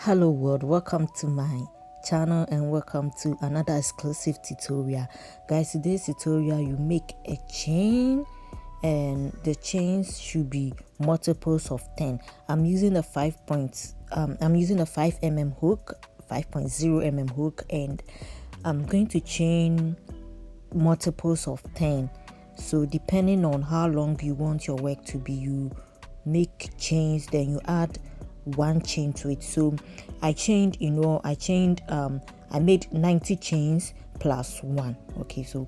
Hello world, welcome to my channel and welcome to another exclusive tutorial. Guys, today's tutorial, you make a chain and the chains should be multiples of 10. I'm using a 5 mm hook, 5.0 mm hook, and I'm going to chain multiples of 10. So depending on how long you want your work to be, you make chains, then you add one chain to it. So I made 90 chains plus one. Okay, so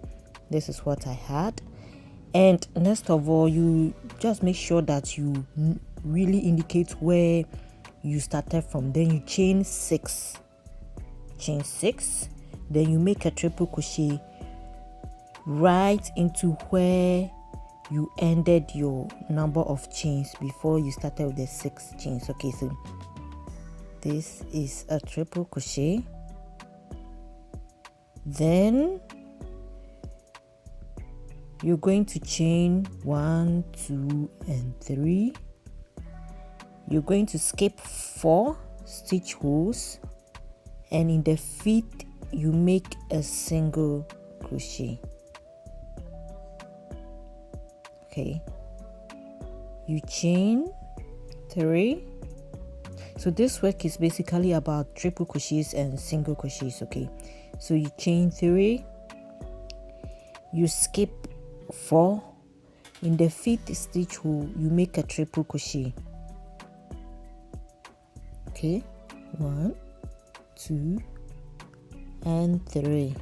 this is what I had. And next of all, you just make sure that you really indicate where you started from. Then you chain 6, then you make a triple crochet right into where you ended your number of chains before you started with the 6 chains. Okay, so this is a triple crochet. Then you're going to chain 1, 2 and 3. You're going to skip 4 stitch holes, and in the feet you make a single crochet. Okay, you chain 3. So this work is basically about triple crochets and single crochets. Okay, so you chain 3, you skip 4, in the 5th stitch hole you make a triple crochet. Okay, 1, 2 and 3,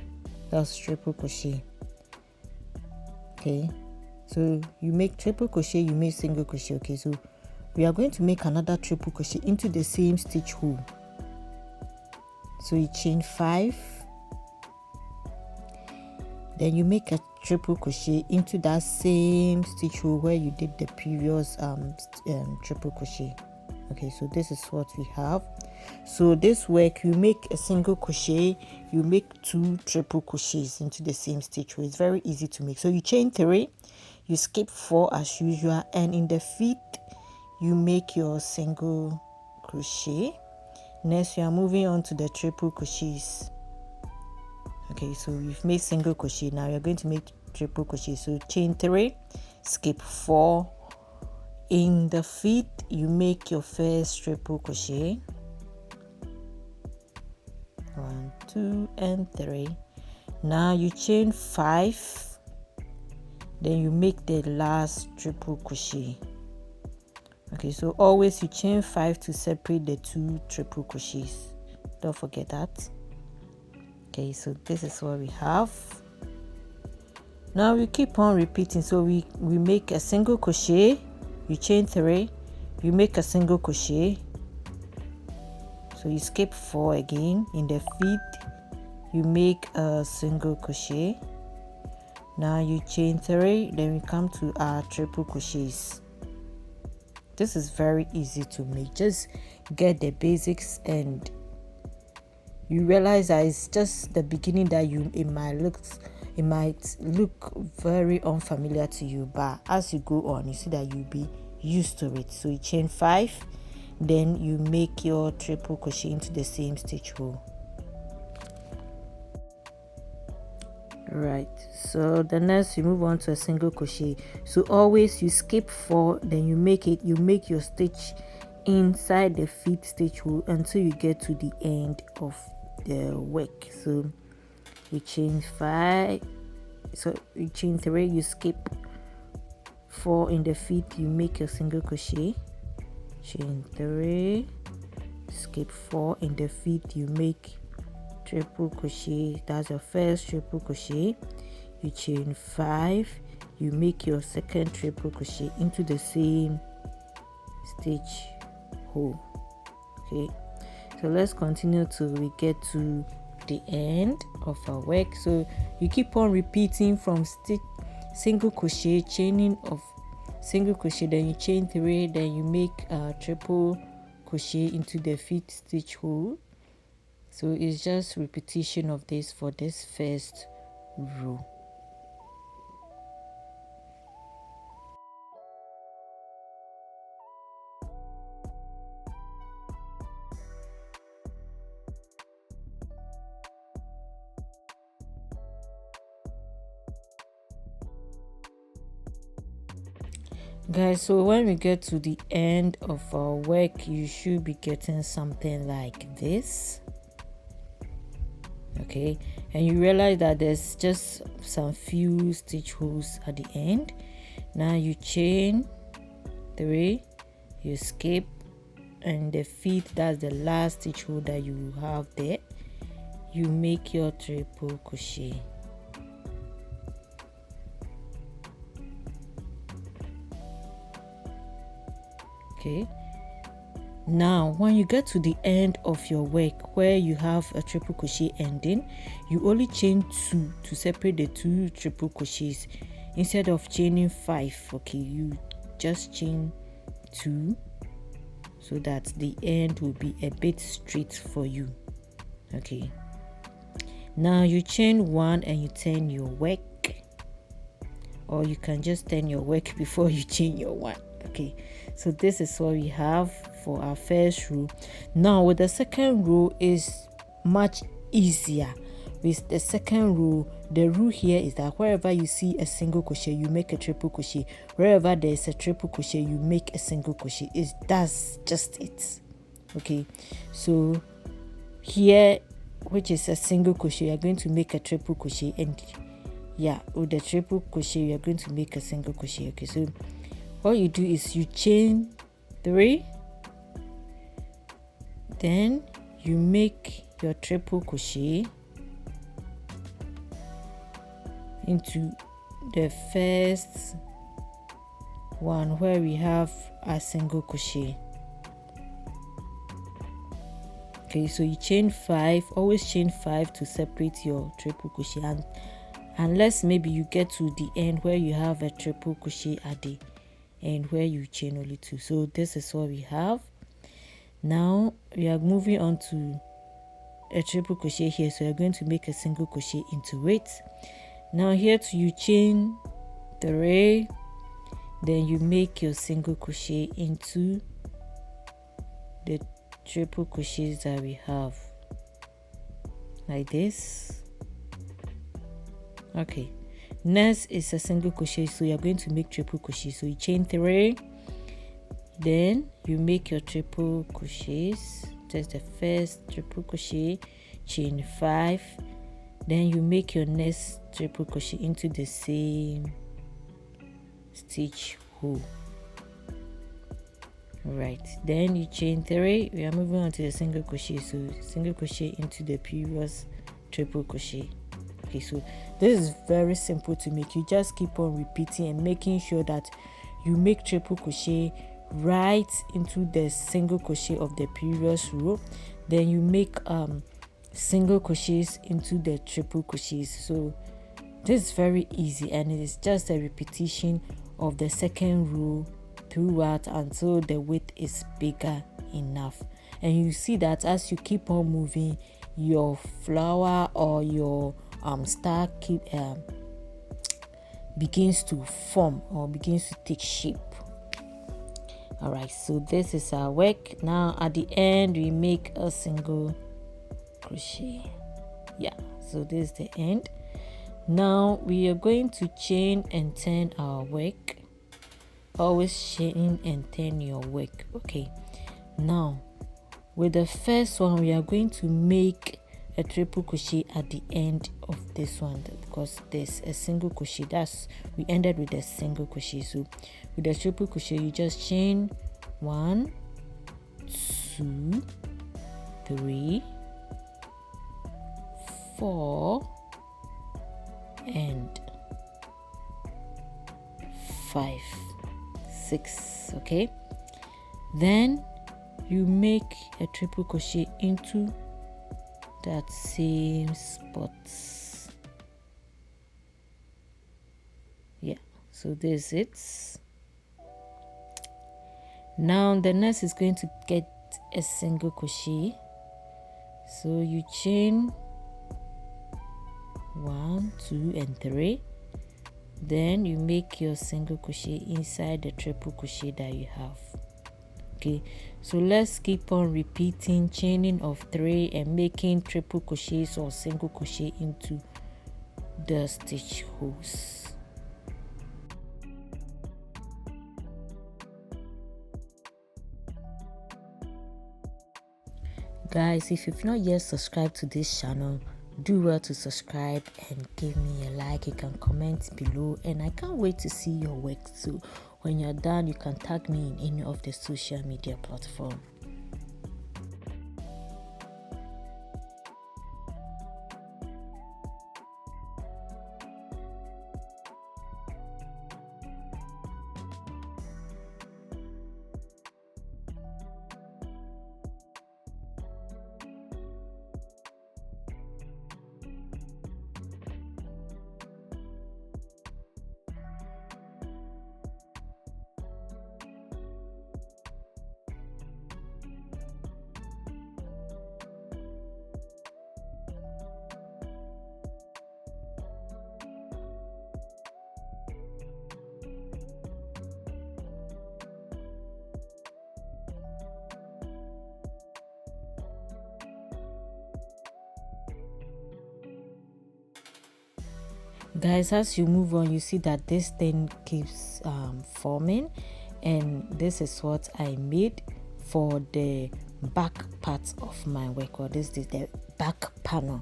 that's triple crochet. Okay, so you make triple crochet, you make single crochet. Okay, so we are going to make another triple crochet into the same stitch hole. So you chain 5, then you make a triple crochet into that same stitch hole where you did the previous triple crochet. Okay, so this is what we have. So this work, you make a single crochet, you make 2 triple crochets into the same stitch hole. It's very easy to make. So you chain 3, you skip 4 as usual, and in the feet you make your single crochet. Next, you are moving on to the triple crochets. Okay, so we've made single crochet, now you're going to make triple crochet. So chain 3, skip 4, in the feet you make your first triple crochet. 1, 2 and 3. Now you chain 5, then you make the last triple crochet. Okay, so always you chain 5 to separate the 2 triple crochets, don't forget that. Okay, so this is what we have. Now we keep on repeating. So we make a single crochet, you chain 3, you make a single crochet, so you skip 4 again, in the feet you make a single crochet. Now you chain 3, then we come to our triple crochets. This is very easy to make. Just get the basics and you realize that it's just the beginning that it might look very unfamiliar to you, but as you go on you see that you'll be used to it. So you chain 5, then you make your triple crochet into the same stitch hole. Right, so the next you move on to a single crochet. So always you skip 4, then you make your stitch inside the feet stitch hole until you get to the end of the work. So you chain 5, so you chain 3, you skip 4, in the feet you make a single crochet, chain 3, skip 4, in the feet you make triple crochet, that's your first triple crochet. You chain 5, you make your second triple crochet into the same stitch hole. Okay, so let's continue till we get to the end of our work. So you keep on repeating from single crochet, chaining of single crochet, then you chain 3, then you make a triple crochet into the feet stitch hole. So it's just repetition of this for this first row. Guys, so when we get to the end of our work, you should be getting something like this. Okay, and you realize that there's just some few stitch holes at the end. Now you chain 3, you skip, and the feet, that's the last stitch hole that you have there, you make your triple crochet. Okay, now when you get to the end of your work where you have a triple crochet ending, you only chain 2 to separate the 2 triple crochets instead of chaining 5. Okay, you just chain 2 so that the end will be a bit straight for you. Okay, now you chain 1 and you turn your work, or you can just turn your work before you chain your 1. Okay, so this is what we have for our first row. Now with the second row is much easier. With the second row, the rule here is that wherever you see a single crochet, you make a triple crochet. Wherever there is a triple crochet, you make a single crochet. That's just it. Okay, so here, which is a single crochet, you're going to make a triple crochet, and yeah, with the triple crochet you're going to make a single crochet. Okay, so what you do is you chain 3, then you make your triple crochet into the first one where we have a single crochet. Okay, so you chain 5, always chain 5 to separate your triple crochet, and unless maybe you get to the end where you have a triple crochet at the end where you chain only 2. So this is what we have. Now we are moving on to a triple crochet here, so you're going to make a single crochet into it. Now here too, you chain 3, then you make your single crochet into the triple crochets that we have, like this. Okay, next is a single crochet, so you're going to make triple crochet. So you chain 3, then you make your triple crochets, just the first triple crochet, chain 5, then you make your next triple crochet into the same stitch hole. Right, then you chain 3. We are moving on to the single crochet, so single crochet into the previous triple crochet. Okay, so this is very simple to make. You just keep on repeating and making sure that you make triple crochet right into the single crochet of the previous row, then you make single crochets into the triple crochets. So this is very easy, and it is just a repetition of the second row throughout until the width is bigger enough. And you see that as you keep on moving, your flower or your star begins to form or begins to take shape. All right, so this is our work. Now at the end we make a single crochet. Yeah, so this is the end. Now we are going to chain and turn our work. Always chain and turn your work. Okay, now with the first one we are going to make a triple crochet at the end of this one, because there's a single crochet. That's, we ended with a single crochet. So with the triple crochet you just chain 1, 2, 3, 4 and 5, 6. Okay, then you make a triple crochet into that same spot. Yeah, so this is it. Now the next is going to get a single crochet, so you chain 1, 2 and 3, then you make your single crochet inside the triple crochet that you have. Okay, so let's keep on repeating chaining of 3 and making triple crochets or single crochet into the stitch holes. Guys, if you've not yet subscribed to this channel, do well to subscribe and give me a like. You can comment below, and I can't wait to see your work. So when you're done, you can tag me in any of the social media platforms. Guys, as you move on, you see that this thing keeps forming, and this is what I made for the back part of my work, or this is the back panel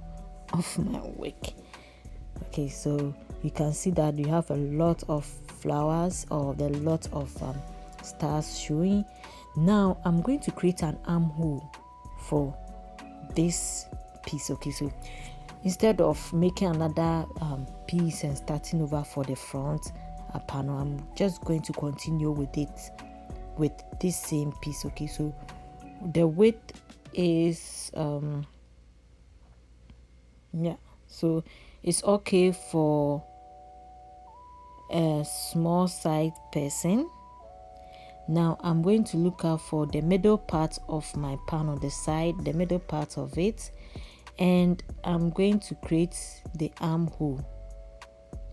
of my work. Okay, so you can see that you have a lot of flowers or a lot of stars showing. Now I'm going to create an armhole for this piece. Okay, so instead of making another piece and starting over for the front panel, I'm just going to continue with it with this same piece. Okay, so the width is so it's okay for a small size person. Now I'm going to look out for the middle part of my panel, the middle part of it, and I'm going to create the armhole.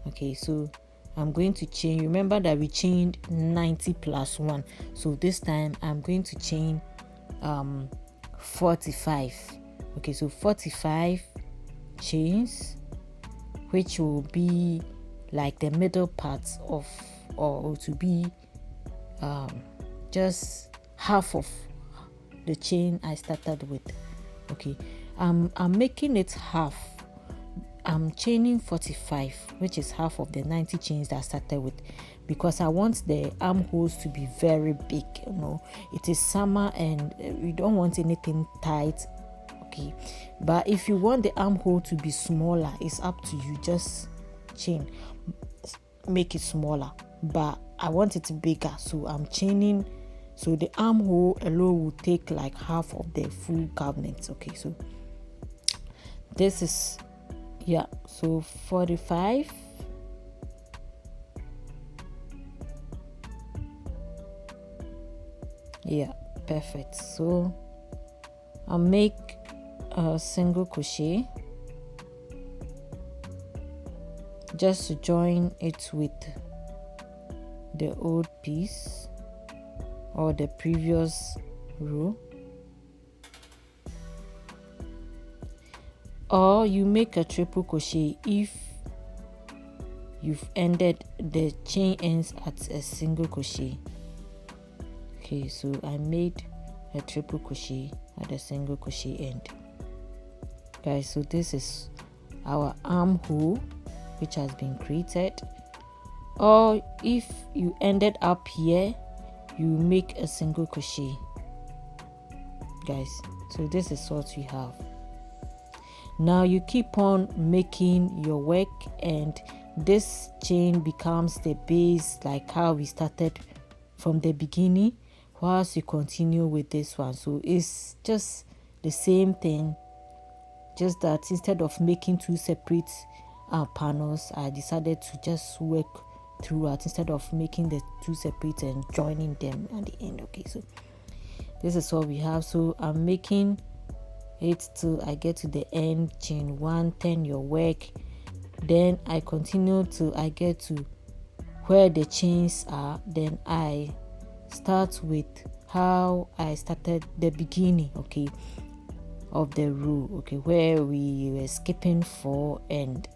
Okay, so I'm going to chain. Remember that we chained 90 plus 1, so this time I'm going to chain 45. Okay, so 45 chains, which will be like the middle part of, or to be just half of the chain I started with. Okay, I'm making it half. I'm chaining 45, which is half of the 90 chains that I started with, because I want the armholes to be very big. You know, it is summer and we don't want anything tight. Okay, but if you want the armhole to be smaller, it's up to you. Just make it smaller, but I want it bigger, so I'm chaining. So the armhole alone will take like half of the full cabinet. Okay, so this is so 45. Perfect. So I'll make a single crochet just to join it with the old piece or the previous row, or you make a triple crochet if you've ended the chain ends at a single crochet. Okay, so I made a triple crochet at a single crochet end. Guys, so this is our armhole which has been created. Or if you ended up here, you make a single crochet. Guys, so this is what we have. Now you keep on making your work, and this chain becomes the base, like how we started from the beginning, whilst you continue with this one. So it's just the same thing, just that instead of making two separate panels, I decided to just work throughout instead of making the two separate and joining them at the end. Okay, so this is what we have. So I'm making it till I get to the end, chain 1, turn your work, then I continue till I get to where the chains are. Then I start with how I started the beginning, okay, of the row, okay, where we were skipping 4 and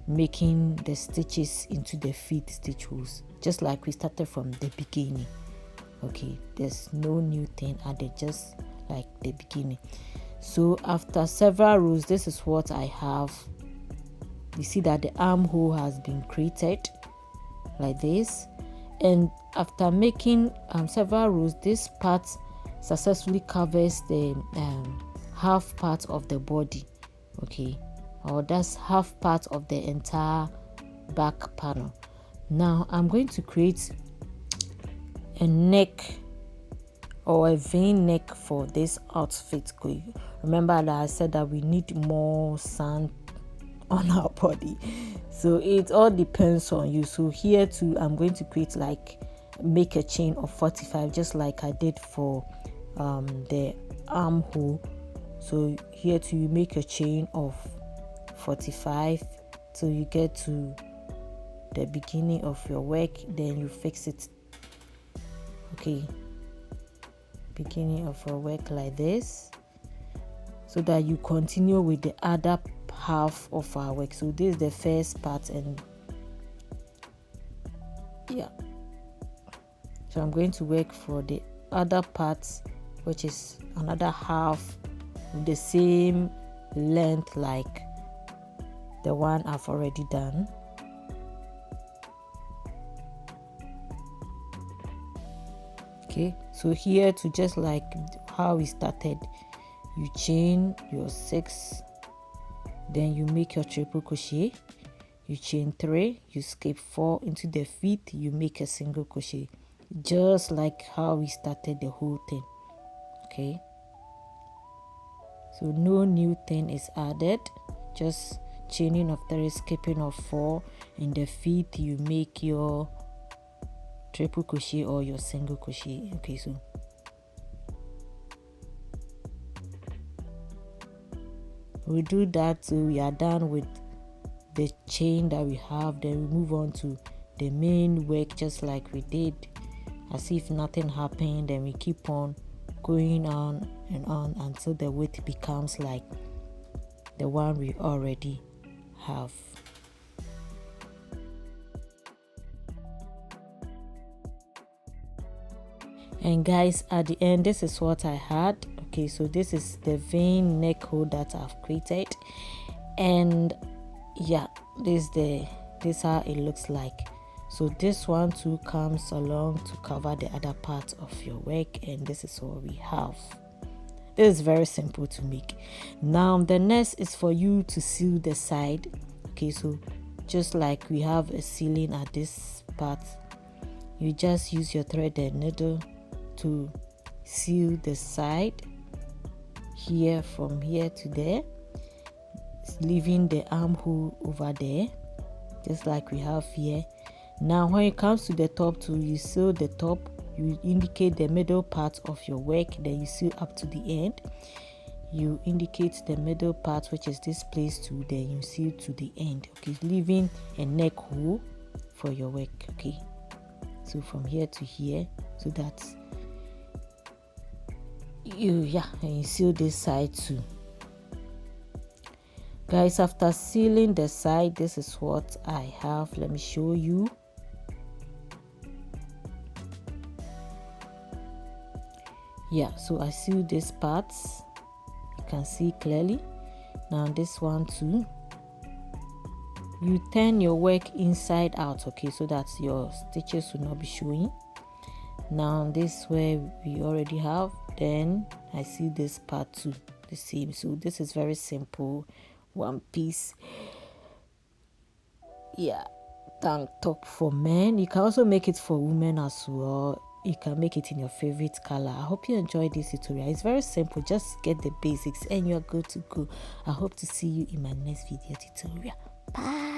making the stitches into the feet stitch holes, just like we started from the beginning. Okay, there's no new thing added, just like the beginning. So after several rows, this is what I have. You see that the armhole has been created like this, and after making several rows, this part successfully covers the half part of the body, okay, or that's half part of the entire back panel. Now I'm going to create a neck or a v-neck for this outfit. Remember that I said that we need more sand on our body, so it all depends on you. So here too, I'm going to create make a chain of 45, just like I did for the armhole. So here too, you make a chain of 45 till you get to the beginning of your work, then you fix it, okay, beginning of your work like this, so that you continue with the other half of our work. So this is the first part, and yeah, so I'm going to work for the other parts, which is another half with the same length like the one I've already done. Okay, so here to just like how we started, you chain your 6, then you make your triple crochet, you chain 3, you skip 4 into the feet, you make a single crochet, just like how we started the whole thing. Okay, so no new thing is added, just chaining of 3, skipping of 4. In the feet you make your triple crochet or your single crochet. Okay, so we do that till we are done with the chain that we have. Then we move on to the main work, just like we did, as if nothing happened. Then we keep on going on and on until the width becomes like the one we already have. And guys, at the end, this is what I had. Okay, so this is the vein neck hole that I've created, and yeah, this how it looks like. So this one too comes along to cover the other part of your work, and this is what we have. This is very simple to make. Now the next is for you to seal the side. Okay, so just like we have a sealing at this part, you just use your thread and needle to seal the side here, from here to there, leaving the armhole over there, just like we have here. Now when it comes to the top too, you seal the top, you indicate the middle part of your work, then you seal up to the end. You indicate the middle part, which is this place too, then you seal to the end. Okay, leaving a neck hole for your work. Okay, so from here to here, so that's and you seal this side too. Guys, after sealing the side, this is what I have. Let me show you. Yeah, so I seal these parts, you can see clearly. Now this one too, you turn your work inside out, okay, so that your stitches will not be showing. Now this way we already have, then I see this part too, the same. So this is very simple one piece, tank top for men. You can also make it for women as well. You can make it in your favorite color. I hope you enjoyed this tutorial. It's very simple, just get the basics and you're good to go. I hope to see you in my next video tutorial. Bye.